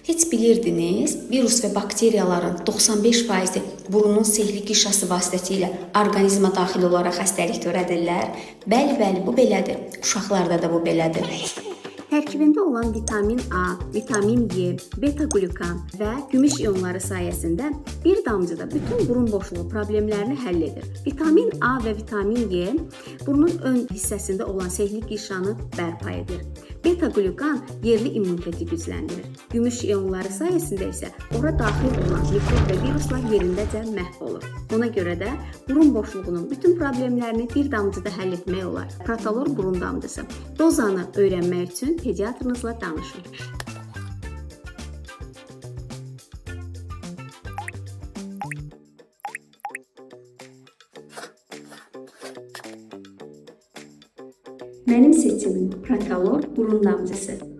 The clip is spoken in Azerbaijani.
Heç bilirdiniz, virus və bakteriyaların 95%-i burunun sehli qişası vasitəsilə orqanizmə daxil olaraq xəstəlik törədirlər? Bəli, bu belədir. Uşaqlarda da bu belədir. Tərkibində olan vitamin A, vitamin E, beta-glukan və gümüş ionları sayəsində bir damcıda bütün burun boşluğu problemlərini həll edir. Vitamin A və vitamin E burunun ön hissəsində olan sehli qişanı bərpa edir. Beta-glukan yerli immuniteti gücləndirir. Gümüş ionları sayəsində isə ora daxil olan mikrob və viruslar yerindəcə məhv olur. Ona görə də burun boşluğunun bütün problemlərini bir damcıda həll etmək olar. Protalor burun damcısı. Dozanı öyrənmək üçün pediatrınızla danışın. Mənim seçimim Protalor burun damcısı.